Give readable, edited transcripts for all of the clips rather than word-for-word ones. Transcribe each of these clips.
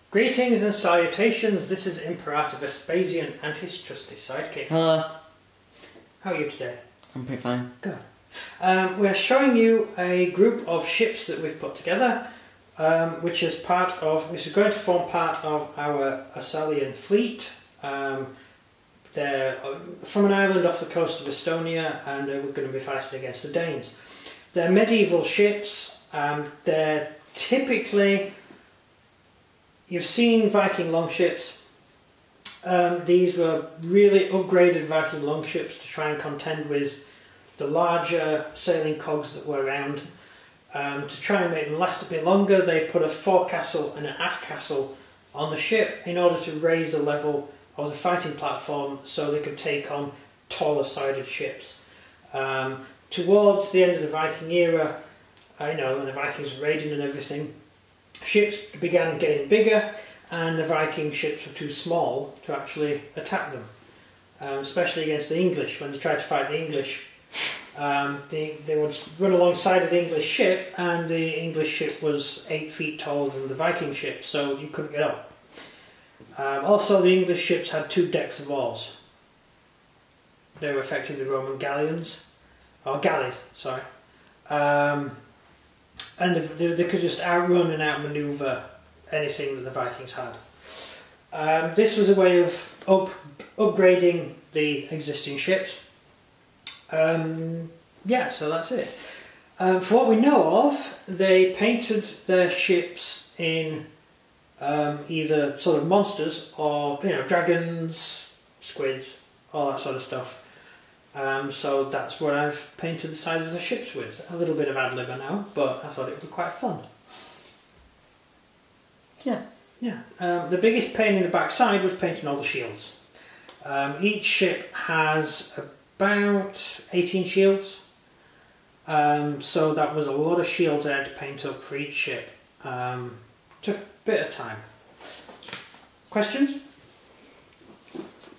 Greetings and salutations, this is Imperator Vespasian and his trusty sidekick. Hello. How are you today? I'm pretty fine. Good. We're showing you a group of ships that we've put together, which is going to form part of our Oeselian fleet. They're from an island off the coast of Estonia, and we're going to be fighting against the Danes. They're medieval ships. They're typically... You've seen Viking longships. These were really upgraded Viking longships to try and contend with the larger sailing cogs that were around. To try and make them last a bit longer, they put a forecastle and an aft castle on the ship in order to raise the level of the fighting platform so they could take on taller sided ships. Towards the end of the Viking era, when the Vikings were raiding and everything, ships began getting bigger and the Viking ships were too small to actually attack them, especially against the English. When they tried to fight the English, they would run alongside of the English ship, and the English ship was 8 feet taller than the Viking ship, so you couldn't get up. Also, the English ships had 2 decks of oars. They were effectively Roman galleons, or galleys, sorry. And they could just outrun and outmaneuver anything that the Vikings had. This was a way of upgrading the existing ships. Yeah, so that's it. For what we know of, they painted their ships in either sort of monsters or dragons, squids, all that sort of stuff. So that's what I've painted the sides of the ships with. A little bit of ad-lib now, but I thought it would be quite fun. Yeah. Yeah. The biggest pain in the backside was painting all the shields. Each ship has about 18 shields. So that was a lot of shields I had to paint up for each ship. Took a bit of time. Questions?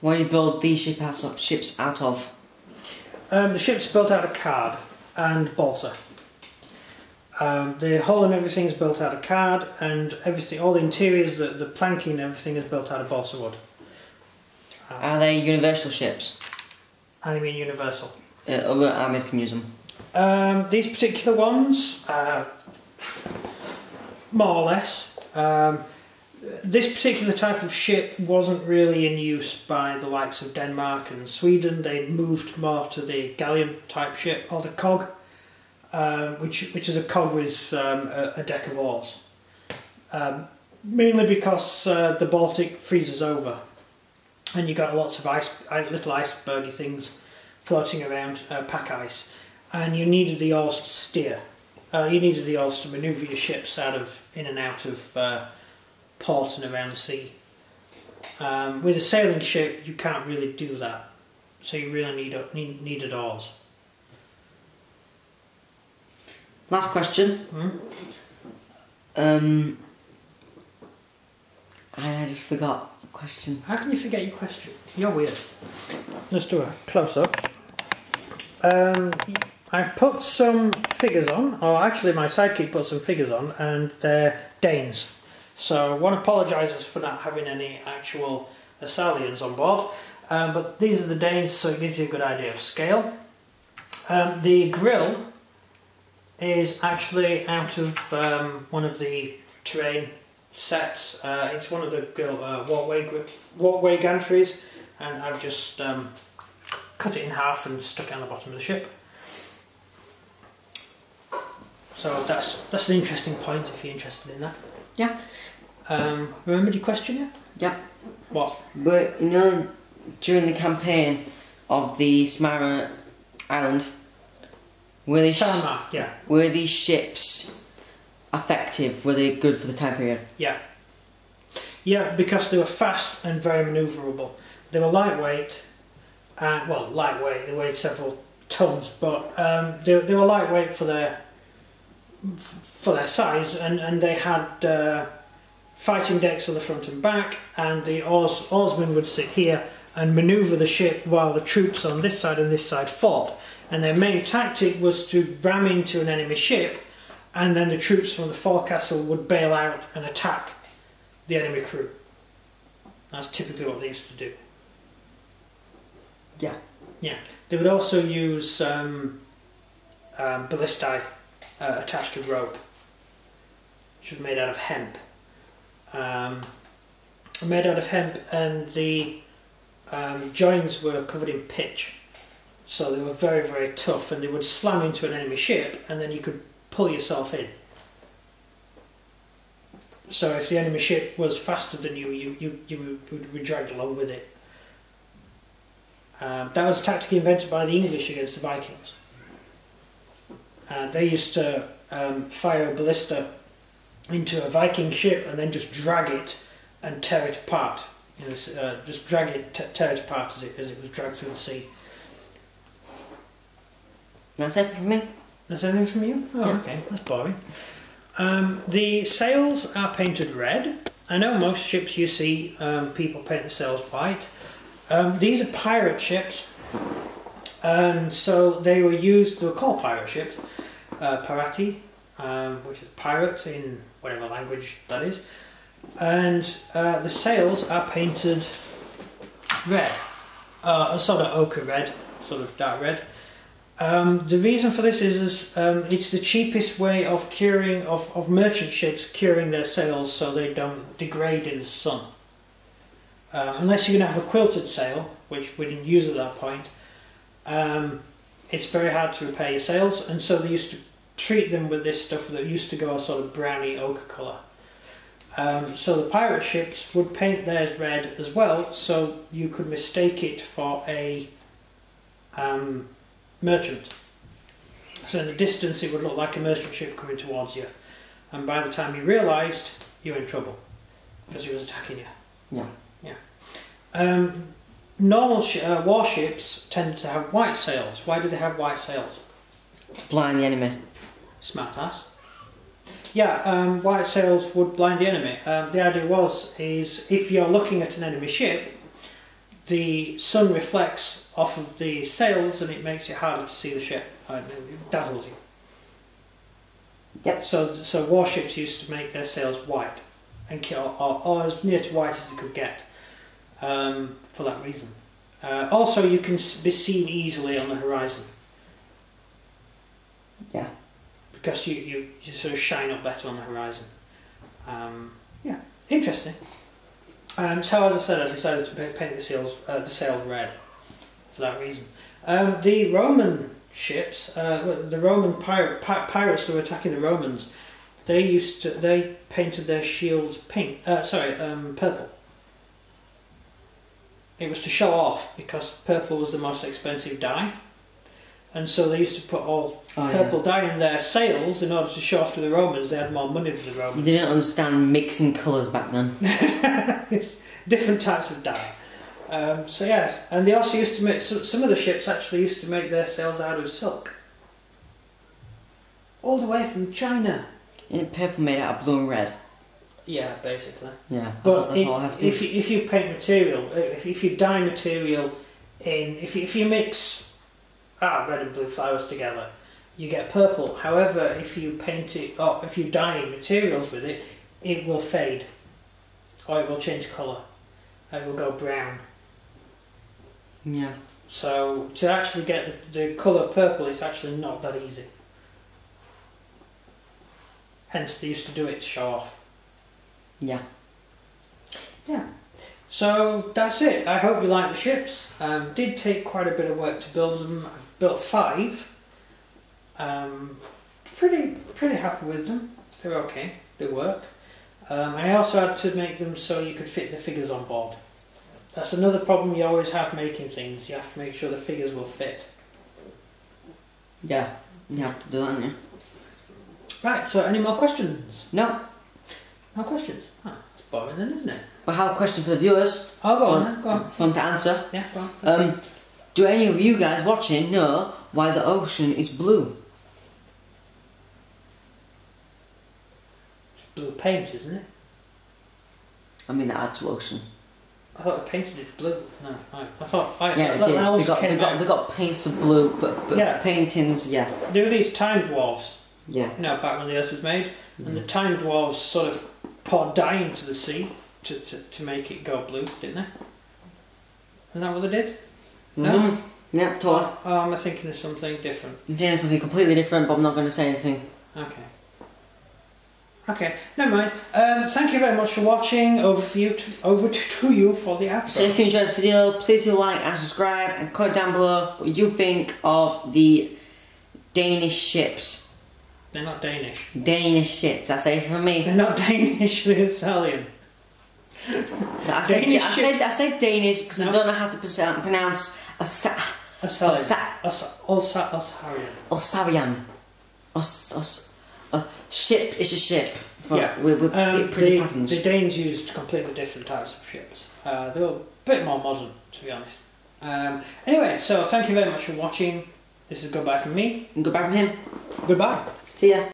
What do you build these ships out of? The ship's built out of card and balsa. The hull and everything is built out of card, and everything, all the interiors, the planking and everything is built out of balsa wood. Are they universal ships? How do you mean universal? Other armies can use them. These particular ones, more or less. This particular type of ship wasn't really in use by the likes of Denmark and Sweden. They moved more to the galleon type ship, or the cog, which is a cog with a deck of oars. Mainly because the Baltic freezes over, and you got lots of little icebergy things floating around, pack ice, and you needed the oars to steer. You needed the oars to manoeuvre your ships in and out of port and around the sea. With a sailing ship, you can't really do that, so you really needed oars. Last question. I just forgot a question. How can you forget your question? You're weird. Let's do a close-up. I've put some figures on, or actually my sidekick put some figures on, and they're Danes. So one apologises for not having any actual Oeselians on board, but these are the Danes, so it gives you a good idea of scale. The grill is actually out of one of the terrain sets. It's one of the walkway gantries, and I've just cut it in half and stuck it on the bottom of the ship. So that's an interesting point if you're interested in that. Yeah. Remembered your question yet? Yep. What? But during the campaign of the Smara Island, were these ships effective? Were they good for the time period? Yeah. Yeah, because they were fast and very manoeuvrable. They were lightweight, lightweight. They weighed several tons, but they were lightweight for their size, and they had fighting decks on the front and back, and the oarsmen would sit here and manoeuvre the ship while the troops on this side and this side fought. And their main tactic was to ram into an enemy ship, and then the troops from the forecastle would bail out and attack the enemy crew. That's typically what they used to do. Yeah. Yeah. They would also use ballistae attached to rope, which was made out of hemp. Made out of hemp, and the joins were covered in pitch, so they were very, very tough, and they would slam into an enemy ship, and then you could pull yourself in. So if the enemy ship was faster than you, you would be dragged along with it. That was a tactic invented by the English against the Vikings. They used to fire a ballista into a Viking ship and then just drag it and tear it apart. Just drag it, tear it apart as it was dragged through the sea. That's everything from me. That's everything from you? Oh, yeah. Okay, that's boring. The sails are painted red. I know most ships you see people paint the sails white. These are pirate ships, and so they were called pirate ships, pirati, which is pirate in whatever language that is, and the sails are painted red, a sort of ochre red, sort of dark red. The reason for this is it's the cheapest way of curing of merchant ships curing their sails so they don't degrade in the sun. Unless you're going to have a quilted sail, which we didn't use at that point, it's very hard to repair your sails, and so they used to treat them with this stuff that used to go a sort of browny ochre colour. So the pirate ships would paint theirs red as well, so you could mistake it for a merchant. So in the distance it would look like a merchant ship coming towards you, and by the time you realised, you were in trouble because he was attacking you. Yeah. Yeah. Normal warships tend to have white sails. Why do they have white sails? To blind the enemy. Smart ass. Yeah, white sails would blind the enemy. The idea is if you're looking at an enemy ship, the sun reflects off of the sails and it makes it harder to see the ship. It dazzles you. Yep. So warships used to make their sails white and kill, or as near to white as they could get, for that reason. Also, you can be seen easily on the horizon. Yeah. Because you sort of shine up better on the horizon. Yeah, interesting. So as I said, I decided to paint the sails red for that reason. The Roman ships, the Roman pirates that were attacking the Romans, they painted their shields purple. It was to show off because purple was the most expensive dye. And so they used to put all purple dye in their sails in order to show off to the Romans they had more money than the Romans. They didn't understand mixing colours back then. It's different types of dye. So yeah, and they also used to make, some of the ships actually used to make their sails out of silk. All the way from China. Isn't purple made out of blue and red? Yeah, basically. Yeah, but that's all I have to do. If you paint material, if you dye material in, if you mix red and blue flowers together, you get purple. However, if you paint it, or if you dye materials with it, it will fade, or it will change colour. It will go brown. Yeah. So to actually get the colour purple, it's actually not that easy. Hence, they used to do it to show off. Yeah. Yeah. So that's it. I hope you like the ships. Did take quite a bit of work to build them. I've built 5. Pretty happy with them. They're okay. They work. I also had to make them so you could fit the figures on board. That's another problem you always have making things. You have to make sure the figures will fit. Yeah, you have to do that, don't you? Right, so any more questions? No. No questions? Oh, that's boring then, isn't it? But I have a question for the viewers. Oh, go on then, go on. Fun to answer. Yeah, go on. Do any of you guys watching know why the ocean is blue? It's blue paint, isn't it? I mean the actual ocean. I thought they painted it blue. No, I thought... Yeah, they got paints of blue, but yeah. Paintings, yeah. There were these time dwarves. Yeah. You know, back when the Earth was made, and the time dwarves sort of poured dye into the sea, to make it go blue, didn't they? Isn't that what they did? No? Yep, totally. Oh, am I thinking of something different? Yeah, something completely different, but I'm not going to say anything. Okay. Okay, never mind. Thank you very much for watching. Over to you for the outro. So if you enjoyed this video, please do like and subscribe, and comment down below what you think of the Danish ships. They're not Danish. Danish ships, that's it from me. They're not Danish, they're Oeselian. I said Danish because I don't know how to pronounce Oeselian. Ship is a ship. With pretty patterns. The Danes used completely different types of ships. They were a bit more modern, to be honest. Anyway, so thank you very much for watching. This is goodbye from me. And goodbye from him. Goodbye. See ya.